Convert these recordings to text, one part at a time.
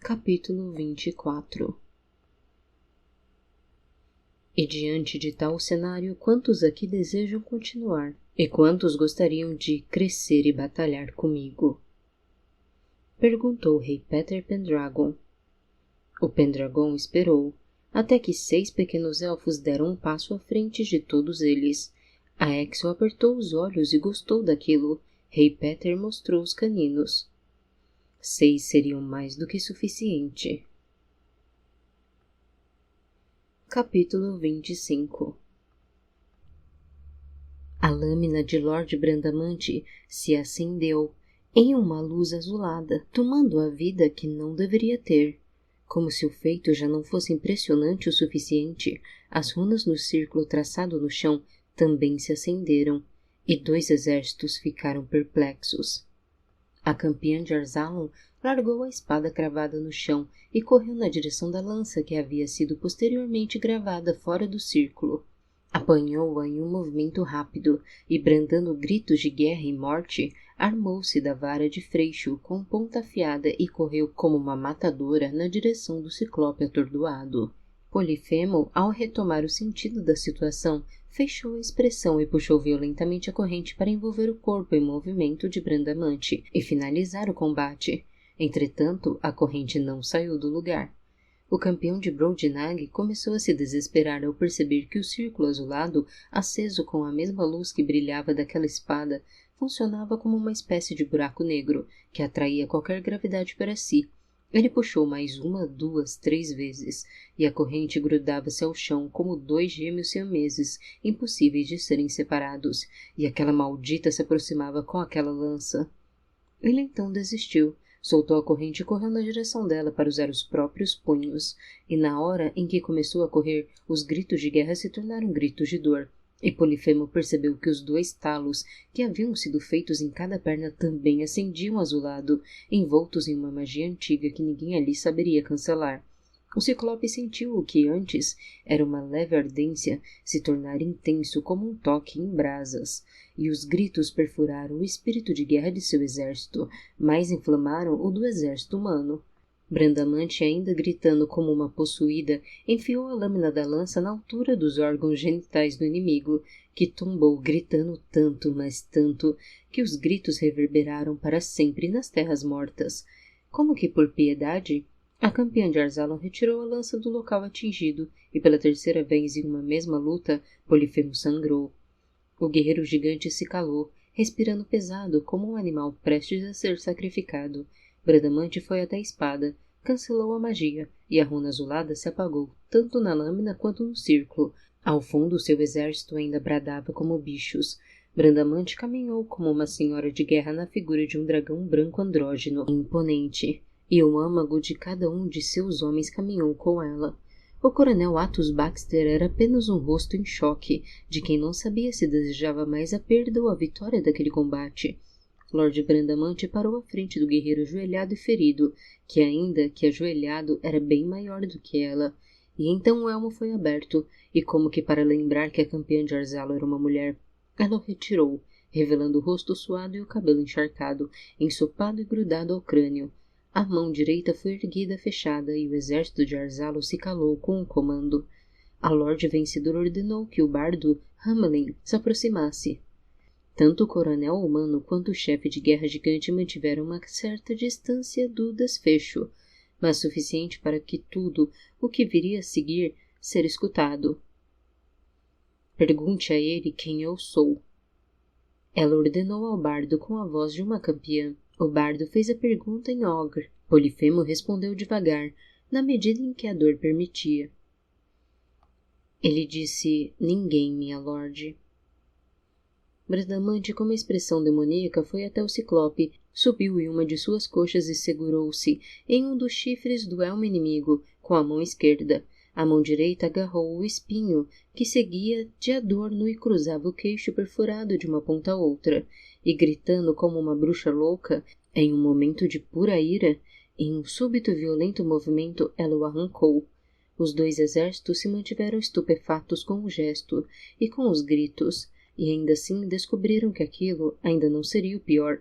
Capítulo 24. E diante de tal cenário, quantos aqui desejam continuar? E quantos gostariam de crescer e batalhar comigo? Perguntou o rei Peter Pendragon. O Pendragon esperou, até que 6 pequenos elfos deram um passo à frente de todos eles. A Exo apertou os olhos e gostou daquilo. Rei Peter mostrou os caninos. 6 seriam mais do que suficiente. Capítulo 25. A lâmina de Lord Brandamante se acendeu em uma luz azulada, tomando a vida que não deveria ter. Como se o feito já não fosse impressionante o suficiente, as runas no círculo traçado no chão também se acenderam, e 2 exércitos ficaram perplexos. A campeã de Arzalon largou a espada cravada no chão e correu na direção da lança que havia sido posteriormente gravada fora do círculo. Apanhou-a em um movimento rápido e, brandando gritos de guerra e morte, armou-se da vara de freixo com ponta afiada e correu como uma matadora na direção do ciclope atordoado. Polifemo, ao retomar o sentido da situação, fechou a expressão e puxou violentamente a corrente para envolver o corpo em movimento de Brandamante e finalizar o combate. Entretanto, a corrente não saiu do lugar. O campeão de Brobdingnag começou a se desesperar ao perceber que o círculo azulado, aceso com a mesma luz que brilhava daquela espada, funcionava como uma espécie de buraco negro que atraía qualquer gravidade para si. Ele puxou mais 1, 2, 3 vezes, e a corrente grudava-se ao chão como 2 gêmeos siameses, impossíveis de serem separados, e aquela maldita se aproximava com aquela lança. Ele então desistiu, soltou a corrente e correu na direção dela para usar os próprios punhos, e na hora em que começou a correr, os gritos de guerra se tornaram gritos de dor. E Polifemo percebeu que os 2 talos que haviam sido feitos em cada perna também acendiam azulado, envoltos em uma magia antiga que ninguém ali saberia cancelar. O Ciclope sentiu o que antes era uma leve ardência se tornar intenso como um toque em brasas, e os gritos perfuraram o espírito de guerra de seu exército, mas inflamaram o do exército humano. Brandamante, ainda gritando como uma possuída, enfiou a lâmina da lança na altura dos órgãos genitais do inimigo, que tombou gritando tanto, mas tanto, que os gritos reverberaram para sempre nas terras mortas. Como que por piedade, a campeã de Arzalon retirou a lança do local atingido, e pela 3ª vez em uma mesma luta, Polifemo sangrou. O guerreiro gigante se calou, respirando pesado como um animal prestes a ser sacrificado. Brandamante foi até a espada, cancelou a magia, e a runa azulada se apagou, tanto na lâmina quanto no círculo. Ao fundo, seu exército ainda bradava como bichos. Brandamante caminhou como uma senhora de guerra na figura de um dragão branco andrógeno e imponente, e o âmago de cada um de seus homens caminhou com ela. O coronel Athos Baxter era apenas um rosto em choque, de quem não sabia se desejava mais a perda ou a vitória daquele combate. Lord Brandamante parou à frente do guerreiro ajoelhado e ferido, que ainda que ajoelhado era bem maior do que ela, e então o elmo foi aberto, e como que para lembrar que a campeã de Arzalon era uma mulher, ela o retirou, revelando o rosto suado e o cabelo encharcado, ensopado e grudado ao crânio. A mão direita foi erguida fechada, e o exército de Arzalon se calou com o comando. A Lorde Vencedor ordenou que o bardo Hamelin se aproximasse. Tanto o coronel humano quanto o chefe de guerra gigante mantiveram uma certa distância do desfecho, mas suficiente para que tudo o que viria a seguir ser escutado. Pergunte a ele quem eu sou. Ela ordenou ao bardo com a voz de uma campeã. O bardo fez a pergunta em Ogre. Polifemo respondeu devagar, na medida em que a dor permitia. Ele disse, ninguém, minha lorde. Brandamante, com uma expressão demoníaca, foi até o Ciclope, subiu em uma de suas coxas e segurou-se em um dos chifres do elmo inimigo, com a mão esquerda. A mão direita agarrou o espinho, que seguia de adorno e cruzava o queixo perfurado de uma ponta a outra, e gritando como uma bruxa louca, em um momento de pura ira, em um súbito e violento movimento, ela o arrancou. Os 2 exércitos se mantiveram estupefatos com o gesto e com os gritos, e ainda assim descobriram que aquilo ainda não seria o pior.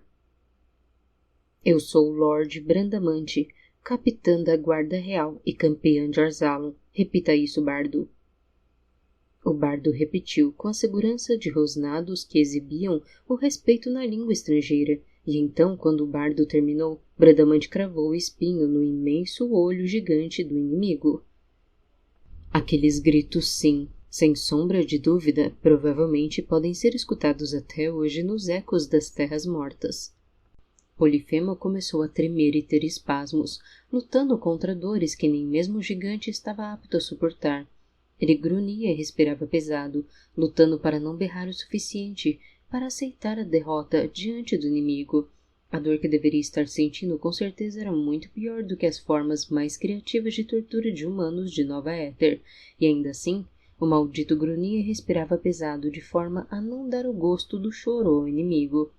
Eu sou o Lord Brandamante, capitã da guarda real e campeã de Arzalon. Repita isso, bardo. O bardo repetiu com a segurança de rosnados que exibiam o respeito na língua estrangeira, e então, quando o bardo terminou, Bradamante cravou o espinho no imenso olho gigante do inimigo. Aqueles gritos, sim, sem sombra de dúvida, provavelmente podem ser escutados até hoje nos ecos das terras mortas. Polifemo começou a tremer e ter espasmos, lutando contra dores que nem mesmo o gigante estava apto a suportar. Ele grunhia e respirava pesado, lutando para não berrar o suficiente para aceitar a derrota diante do inimigo. A dor que deveria estar sentindo com certeza era muito pior do que as formas mais criativas de tortura de humanos de Nova Éter, e ainda assim, o maldito grunhia e respirava pesado de forma a não dar o gosto do choro ao inimigo.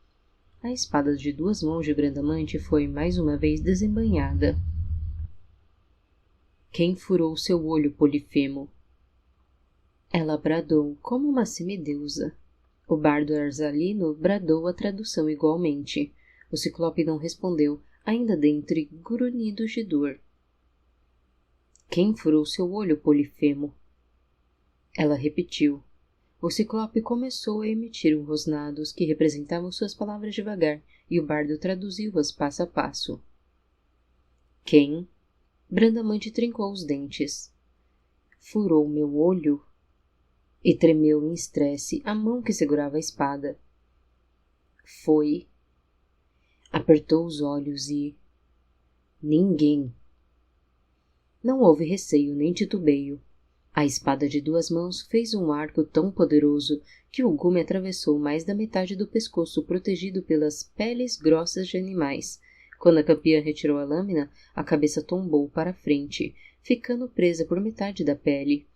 A espada de 2 mãos de Bradamante foi mais uma vez desembainhada. Quem furou seu olho, Polifemo? Ela bradou como uma semideusa. O bardo arzalino bradou a tradução igualmente. O ciclope não respondeu, ainda dentre grunhidos de dor. Quem furou seu olho, Polifemo? Ela repetiu. O ciclope começou a emitir rosnados que representavam suas palavras devagar, e o bardo traduziu-as passo a passo. Quem? Bradamante trincou os dentes. Furou meu olho? E tremeu em estresse a mão que segurava a espada. Foi. Apertou os olhos e... Ninguém. Não houve receio nem titubeio. A espada de 2 mãos fez um arco tão poderoso que o gume atravessou mais da metade do pescoço protegido pelas peles grossas de animais. Quando a campeã retirou a lâmina, a cabeça tombou para a frente, ficando presa por metade da pele.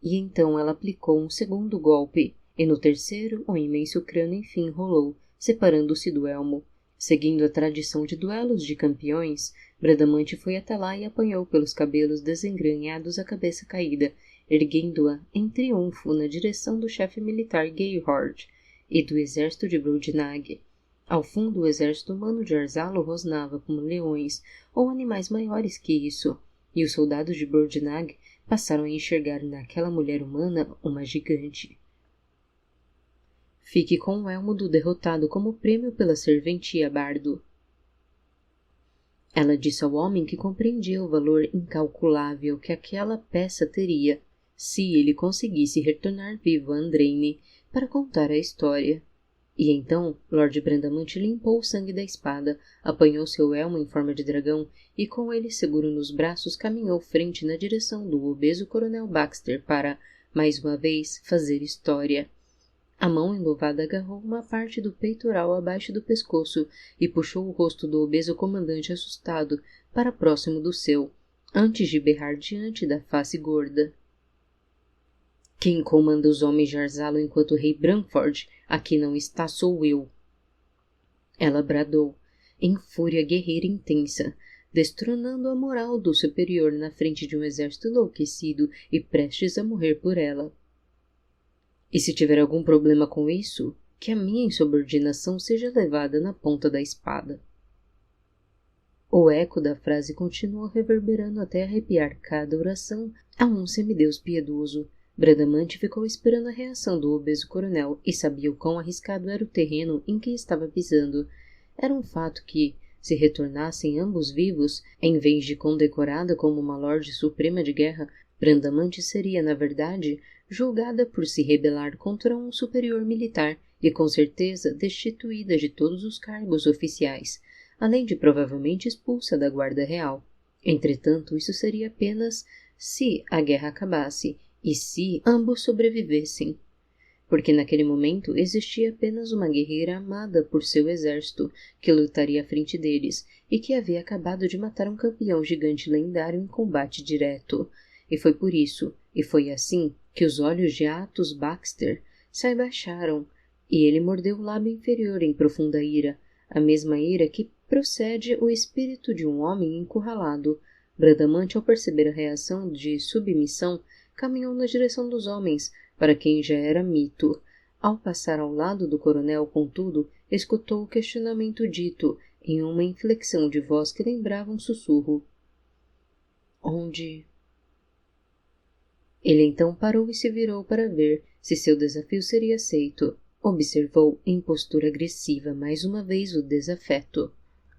E então ela aplicou um segundo golpe, e no terceiro o imenso crânio enfim rolou, separando-se do elmo. Seguindo a tradição de duelos de campeões, Bradamante foi até lá e apanhou pelos cabelos desengranhados a cabeça caída, erguendo-a em triunfo na direção do chefe militar Geirhord e do exército de Brodnag. Ao fundo, o exército humano de Arzalo rosnava como leões ou animais maiores que isso, e os soldados de Brodnag passaram a enxergar naquela mulher humana uma gigante. Fique com o elmo do derrotado como prêmio pela serventia, bardo. Ela disse ao homem que compreendia o valor incalculável que aquela peça teria se ele conseguisse retornar vivo a Andraine para contar a história. E então Lord Bradamante limpou o sangue da espada, apanhou seu elmo em forma de dragão e com ele seguro nos braços caminhou frente na direção do obeso coronel Baxter para, mais uma vez, fazer história. A mão enluvada agarrou uma parte do peitoral abaixo do pescoço e puxou o rosto do obeso comandante assustado para próximo do seu, antes de berrar diante da face gorda. Quem comanda os homens de Arzalo enquanto o rei Branford aqui não está sou eu. Ela bradou, em fúria guerreira intensa, destronando a moral do superior na frente de um exército enlouquecido e prestes a morrer por ela. E se tiver algum problema com isso, que a minha insubordinação seja levada na ponta da espada. O eco da frase continuou reverberando até arrepiar cada oração a um semideus piedoso. Bradamante ficou esperando a reação do obeso coronel e sabia o quão arriscado era o terreno em que estava pisando. Era um fato que, se retornassem ambos vivos, em vez de condecorada como uma Lorde Suprema de Guerra, Bradamante seria, na verdade, julgada por se rebelar contra um superior militar e, com certeza, destituída de todos os cargos oficiais, além de provavelmente expulsa da Guarda Real. Entretanto, isso seria apenas se a guerra acabasse e se ambos sobrevivessem, porque naquele momento existia apenas uma guerreira amada por seu exército que lutaria à frente deles e que havia acabado de matar um campeão gigante lendário em combate direto. E foi por isso, e foi assim, que os olhos de Athos Baxter se abaixaram, e ele mordeu o lábio inferior em profunda ira, a mesma ira que procede o espírito de um homem encurralado. Bradamante, ao perceber a reação de submissão, caminhou na direção dos homens, para quem já era mito. Ao passar ao lado do coronel, contudo, escutou o questionamento dito, em uma inflexão de voz que lembrava um sussurro. Onde? Ele então parou e se virou para ver se seu desafio seria aceito. Observou em postura agressiva mais uma vez o desafeto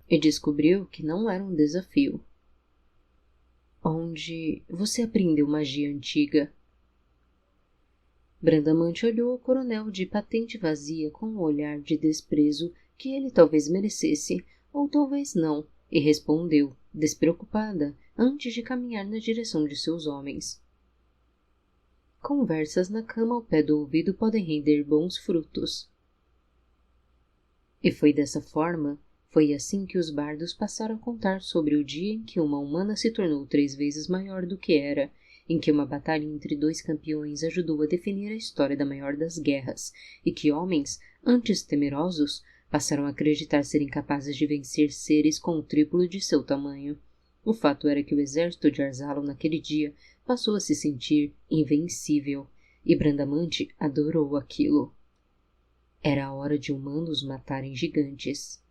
e descobriu que não era um desafio. Onde você aprendeu magia antiga? Brandamante olhou o coronel de patente vazia com um olhar de desprezo que ele talvez merecesse, ou talvez não, e respondeu, despreocupada, antes de caminhar na direção de seus homens. Conversas na cama ao pé do ouvido podem render bons frutos. E foi dessa forma, foi assim que os bardos passaram a contar sobre o dia em que uma humana se tornou 3 vezes maior do que era, em que uma batalha entre 2 campeões ajudou a definir a história da maior das guerras, e que homens, antes temerosos, passaram a acreditar serem capazes de vencer seres com o triplo de seu tamanho. O fato era que o exército de Arzalon naquele dia passou a se sentir invencível, e Brandamante adorou aquilo. Era a hora de humanos matarem gigantes.